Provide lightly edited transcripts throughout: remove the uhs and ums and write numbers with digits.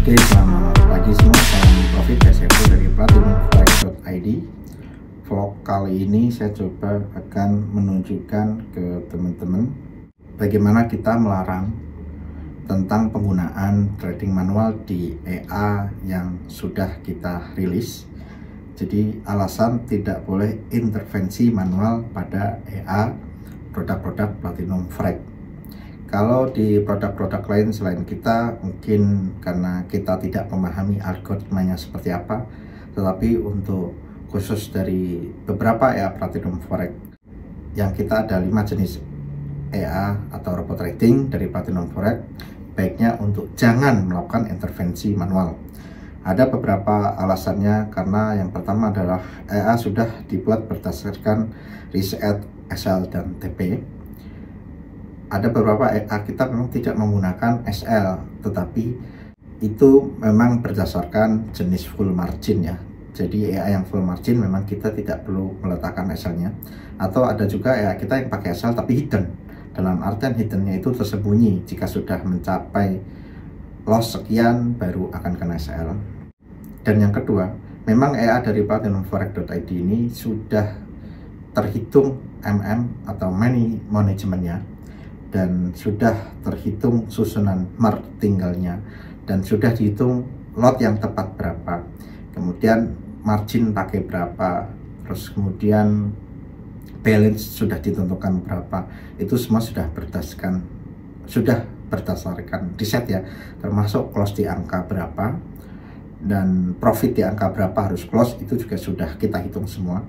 Oke, selamat pagi semua. Salam profit SFO dari platinumforex.id. Vlog kali ini saya coba akan menunjukkan ke teman-teman bagaimana kita melarang tentang penggunaan trading manual di EA yang sudah kita rilis. Jadi alasan tidak boleh intervensi manual pada EA produk-produk Platinum Forex. Kalau di produk-produk lain selain kita, mungkin karena kita tidak memahami algoritmanya seperti apa, tetapi untuk khusus dari beberapa EA Platinum Forex yang kita ada 5 jenis EA atau robot trading dari Platinum Forex, baiknya untuk jangan melakukan intervensi manual. Ada beberapa alasannya, karena yang pertama adalah EA sudah dibuat berdasarkan riset SL dan TP. Ada beberapa EA kita memang tidak menggunakan SL, tetapi itu memang berdasarkan jenis full margin ya. Jadi EA yang full margin memang kita tidak perlu meletakkan SL-nya. Atau ada juga EA kita yang pakai SL tapi hidden. Dalam artian hiddennya itu tersembunyi, jika sudah mencapai loss sekian baru akan kena SL. Dan yang kedua, memang EA dari platinumforex.id ini sudah terhitung atau money managementnya, dan sudah terhitung susunan martingale-nya, dan sudah dihitung lot yang tepat berapa, kemudian margin pakai berapa, terus kemudian balance sudah ditentukan berapa. Itu semua sudah berdasarkan riset ya, termasuk close di angka berapa dan profit di angka berapa harus close, itu juga sudah kita hitung semua.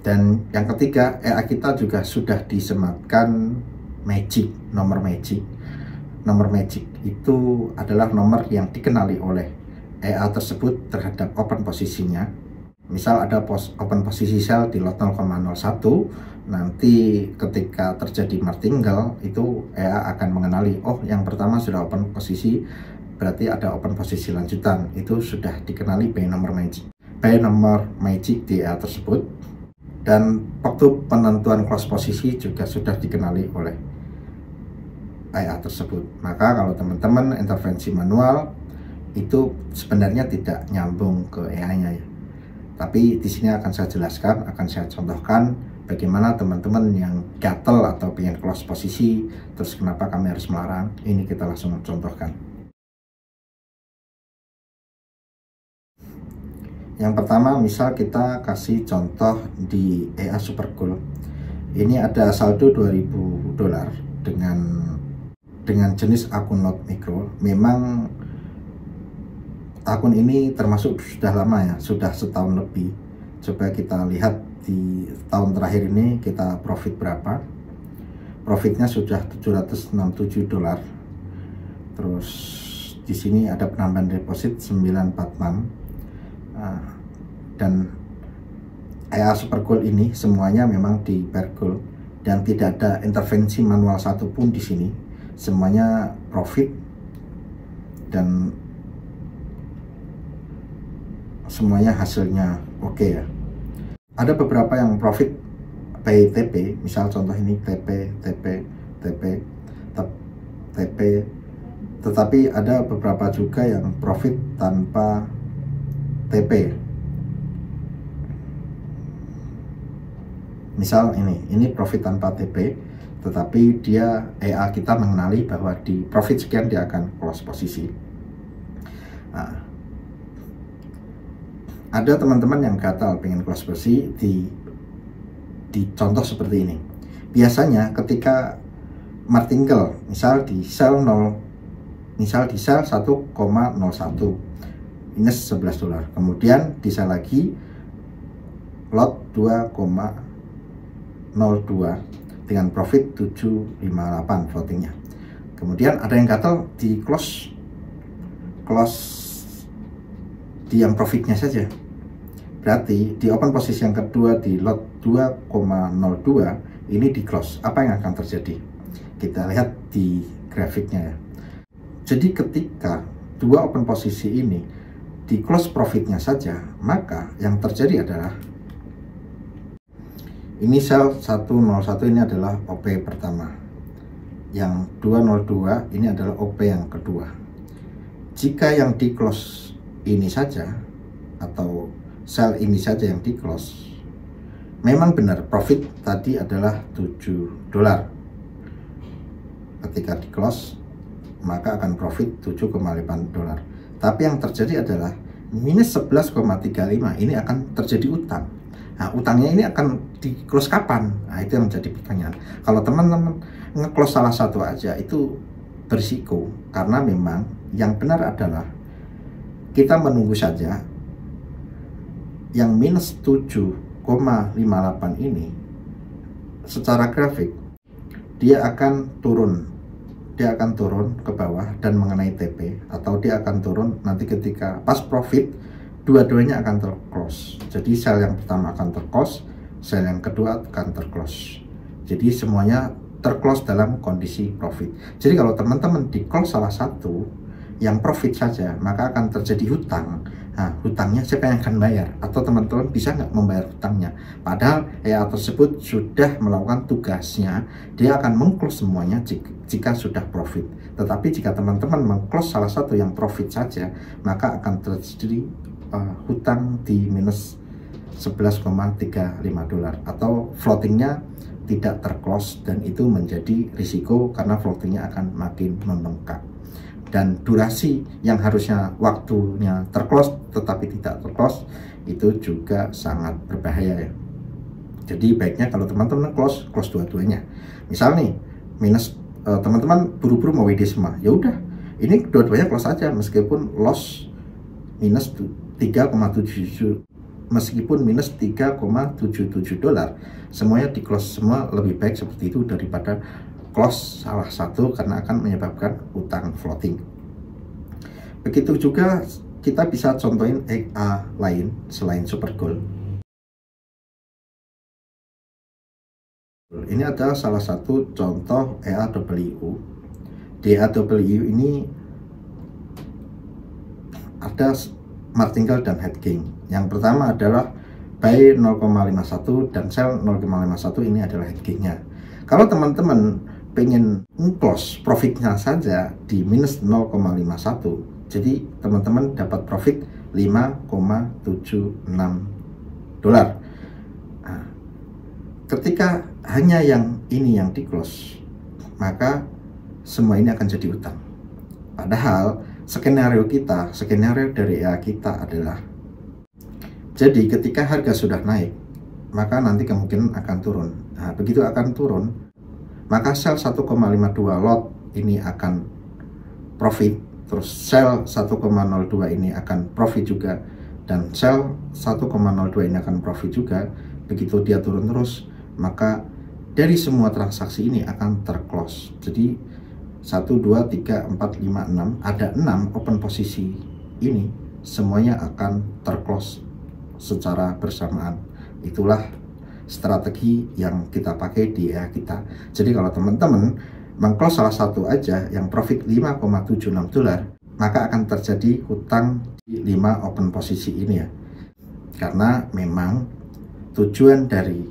Dan yang ketiga, EA kita juga sudah disematkan nomor magic. Nomor magic itu adalah nomor yang dikenali oleh EA tersebut terhadap open posisinya. Misal ada open posisi sell di lot 0,01, nanti ketika terjadi martingale itu EA akan mengenali, oh yang pertama sudah open posisi, berarti ada open posisi lanjutan. Itu sudah dikenali by nomor magic di EA tersebut. Dan waktu penentuan close posisi juga sudah dikenali oleh EA tersebut. Maka kalau teman-teman intervensi manual itu sebenarnya tidak nyambung ke EA-nya ya. Tapi di sini akan saya jelaskan, akan saya contohkan bagaimana teman-teman yang gatel atau pengen close posisi, terus kenapa kami harus melarang. Ini kita langsung contohkan. Yang pertama, misal kita kasih contoh di EA Super Gold. Ini ada saldo $2.000 dengan jenis akun lot mikro. Memang akun ini termasuk sudah lama ya, sudah setahun lebih. Coba kita lihat di tahun terakhir ini kita profit berapa. Profitnya sudah $767. Terus di sini ada penambahan deposit 946. Dan EA Super Gold ini semuanya memang di pure gold dan tidak ada intervensi manual satupun di sini. Semuanya profit dan semuanya hasilnya oke ya. Ada beberapa yang profit by TP, misal contoh ini TP, tetapi ada beberapa juga yang profit tanpa TP. Misal ini profit tanpa TP, tetapi dia EA kita mengenali bahwa di profit sekian dia akan close posisi. Nah, ada teman-teman yang gatal pengen close posisi di contoh seperti ini. Biasanya ketika martingale misal di sell 1,01 minus $11, kemudian di sell lagi lot 2,02 dengan profit 758 floatingnya. Kemudian ada yang gatal di close di yang profitnya saja. Berarti di open posisi yang kedua di lot 2,02 ini di close. Apa yang akan terjadi? Kita lihat di grafiknya ya. Jadi ketika dua open posisi ini di close profitnya saja, maka yang terjadi adalah ini sell 101 ini adalah OP pertama, yang 202 ini adalah OP yang kedua. jika yang di close ini saja atau sell ini saja yang di close, memang benar profit tadi adalah $7. Ketika di close maka akan profit $7,8. Tapi yang terjadi adalah minus 11,35. Ini akan terjadi utang. Nah, utangnya ini akan di close kapan? Nah, itu yang menjadi pertanyaan. Kalau teman-teman nge-close salah satu aja itu berisiko, karena memang yang benar adalah kita menunggu saja yang minus 7,58 ini secara grafik dia akan turun ke bawah dan mengenai TP, atau dia akan turun nanti ketika pas profit dua-duanya akan terclose. Jadi sel yang pertama akan terclose, sel yang kedua akan terclose. Jadi semuanya terclose dalam kondisi profit. Jadi kalau teman-teman di close salah satu yang profit saja, maka akan terjadi hutang. Nah, hutangnya siapa yang akan bayar? Atau teman-teman bisa nggak membayar hutangnya? Padahal EA tersebut sudah melakukan tugasnya, dia akan meng-close semuanya jika sudah profit. Tetapi jika teman-teman meng-close salah satu yang profit saja, maka akan terjadi hutang di minus $11,35 atau floatingnya tidak terclose, dan itu menjadi risiko karena floatingnya akan makin membengkak. Dan durasi yang harusnya waktunya terclose tetapi tidak terclose itu juga sangat berbahaya ya. Jadi baiknya kalau teman-teman close dua-duanya. Misal nih minus teman-teman buru-buru mau WD semua, ya udah ini dua-duanya close aja meskipun loss minus 3,77, meskipun minus $3,77, semuanya di close semua, lebih baik seperti itu daripada close salah satu karena akan menyebabkan utang floating. Begitu juga kita bisa contohin EA lain selain Super Gold. Ini adalah salah satu contoh EAWU. Di EAWU ini ada martingale dan head gain. Yang pertama adalah buy 0,51 dan sell 0,51, ini adalah head gainnya. Kalau teman-teman pengen close profitnya saja di minus 0,51, jadi teman-teman dapat profit $5,76. Nah, ketika hanya yang ini yang di close, maka semua ini akan jadi utang. Padahal skenario dari EA kita adalah, jadi ketika harga sudah naik maka nanti kemungkinan akan turun. Nah, begitu akan turun maka sell 1,52 lot ini akan profit, terus sell 1,02 ini akan profit juga, dan sell 1,02 ini akan profit juga. Begitu dia turun terus maka dari semua transaksi ini akan terclose. Jadi 1, 2, 3, 4, 5, 6, ada 6 open posisi ini semuanya akan terclose secara bersamaan. Itulah strategi yang kita pakai di EA kita. Jadi kalau teman-teman meng-close salah satu aja yang profit $5,76, maka akan terjadi hutang di 5 open posisi ini ya. Karena memang tujuan dari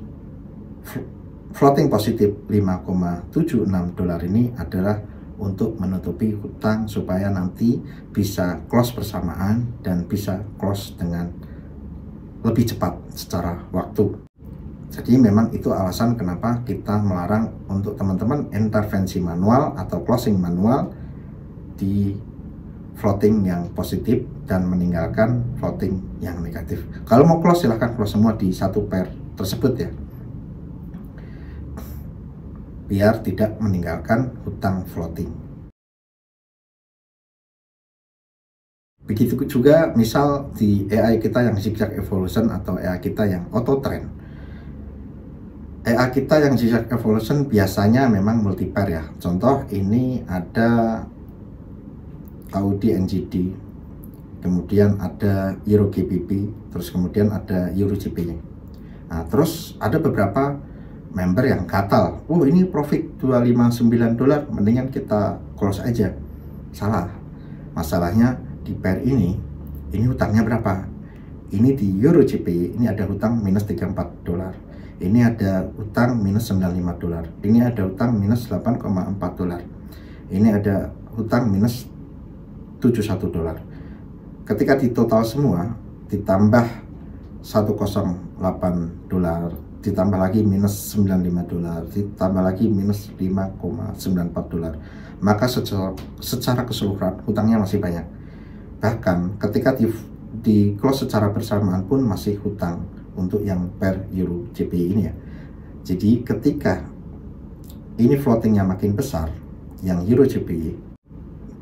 floating positif $5,76 ini adalah untuk menutupi hutang supaya nanti bisa close bersamaan dan bisa close dengan lebih cepat secara waktu. Jadi memang itu alasan kenapa kita melarang untuk teman-teman intervensi manual atau closing manual di floating yang positif dan meninggalkan floating yang negatif. Kalau mau close silahkan close semua di satu pair tersebut ya, biar tidak meninggalkan hutang floating. Begitu juga misal di EA kita yang zigzag evolution atau EA kita yang auto trend. EA kita yang zigzag evolution biasanya memang multi pair ya. Contoh ini ada Audi NGD, kemudian ada Euro GBP, terus kemudian ada Euro JPY. Nah, terus ada beberapa member yang gatal, oh ini profit $259, mendingan kita close aja. Salah. Masalahnya di pair ini hutangnya berapa? Ini di Euro JPY ini ada hutang minus $34, ini ada hutang minus $95, ini ada hutang minus $8,4, ini ada hutang minus 71 dolar. Ketika di total semua ditambah 108 dolar, ditambah lagi minus 95 dolar, ditambah lagi minus 5,94 dolar, maka secara keseluruhan hutangnya masih banyak. Bahkan ketika di close secara bersamaan pun masih hutang untuk yang per euro JPY ini ya. Jadi ketika ini floatingnya makin besar yang euro JPY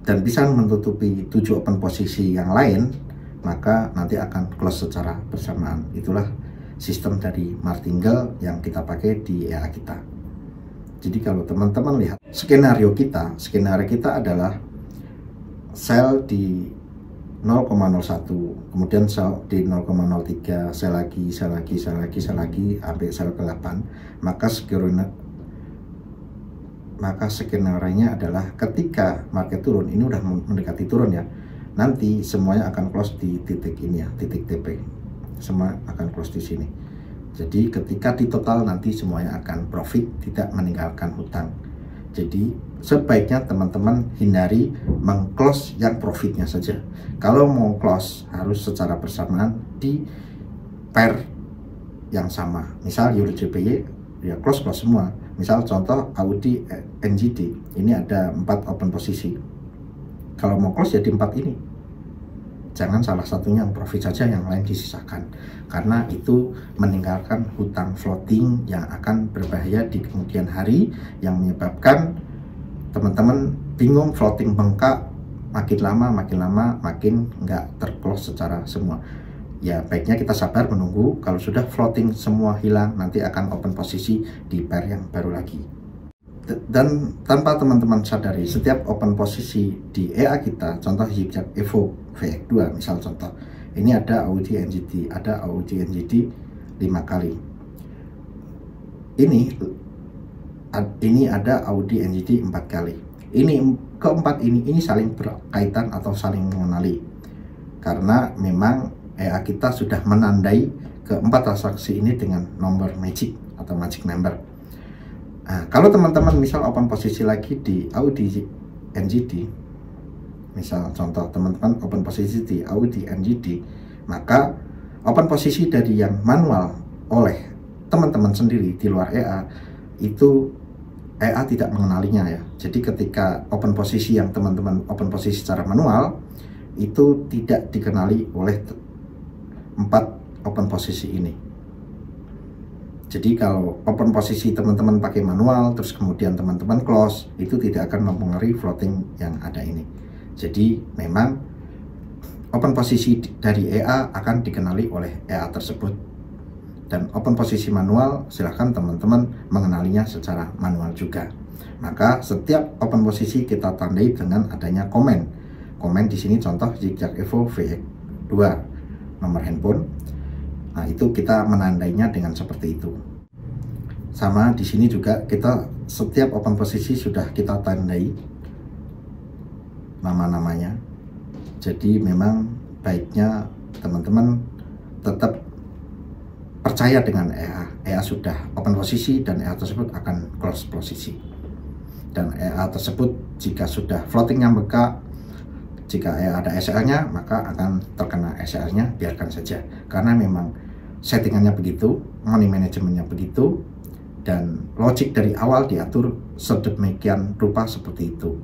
dan bisa menutupi 7 open posisi yang lain, maka nanti akan close secara bersamaan. Itulah sistem dari martingale yang kita pakai di EA kita. Jadi kalau teman-teman lihat skenario kita adalah sell di 0,01, kemudian sell di 0,03, sell lagi sampai sell ke 8, maka skenario-nya adalah ketika market turun, ini udah mendekati turun ya, nanti semuanya akan close di titik ini ya, titik TP, semua akan close di sini. Jadi ketika di total nanti semuanya akan profit, tidak meninggalkan hutang. Jadi sebaiknya teman-teman hindari meng-close yang profitnya saja. Kalau mau close harus secara bersamaan di pair yang sama. Misal euro JPY ya close semua. Misal contoh Audi NGD, ini ada 4 open posisi. Kalau mau close ya di 4 ini. Jangan salah satunya yang profit saja, yang lain disisakan. Karena itu meninggalkan hutang floating yang akan berbahaya di kemudian hari, yang menyebabkan teman-teman bingung, floating bengkak, makin lama makin nggak terclose secara semua. Ya baiknya kita sabar menunggu, kalau sudah floating semua hilang, nanti akan open posisi di pair yang baru lagi. Dan tanpa teman-teman sadari, setiap open posisi di EA kita, contoh Zigzag Evo VX2 misal contoh, ini ada Audi NGD 5 kali, ini ada Audi NGD 4 kali, ini keempat ini saling berkaitan atau saling mengenali, karena memang EA kita sudah menandai keempat transaksi ini dengan nomor magic atau magic number. Nah, kalau teman-teman misal open posisi lagi di Audi NGD, misal contoh teman-teman open posisi di Audi NGD, maka open posisi dari yang manual oleh teman-teman sendiri di luar EA, itu EA tidak mengenalinya ya. Jadi ketika open posisi yang teman-teman open posisi secara manual, itu tidak dikenali oleh 4 open posisi ini. Jadi kalau open posisi teman-teman pakai manual, terus kemudian teman-teman close, itu tidak akan mempengaruhi floating yang ada ini. Jadi memang open posisi dari EA akan dikenali oleh EA tersebut. Dan open posisi manual, silahkan teman-teman mengenalinya secara manual juga. Maka setiap open posisi kita tandai dengan adanya komen. Komen di sini contoh Zigzag Evo VX2 nomor handphone. Nah, itu kita menandainya dengan seperti itu. Sama di sini juga kita setiap open posisi sudah kita tandai nama-namanya. Jadi memang baiknya teman-teman tetap percaya dengan EA. EA sudah open posisi dan EA tersebut akan close posisi. Dan EA tersebut jika sudah floatingnya bengkak, jika ada SL-nya, maka akan terkena SL-nya, biarkan saja. Karena memang settingannya begitu, money manajemennya begitu, dan logik dari awal diatur sedemikian rupa seperti itu.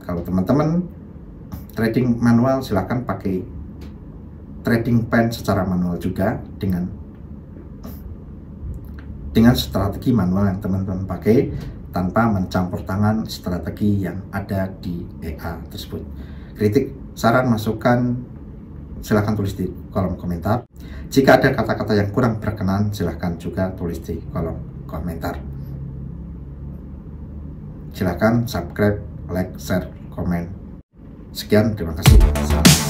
Kalau teman-teman trading manual, silahkan pakai trading plan secara manual juga dengan strategi manual yang teman-teman pakai, tanpa mencampur tangan strategi yang ada di EA tersebut. Kritik, saran, masukan, silahkan tulis di kolom komentar. Jika ada kata-kata yang kurang berkenan, silahkan juga tulis di kolom komentar. Silahkan subscribe, like, share, komen. Sekian, terima kasih. Salam.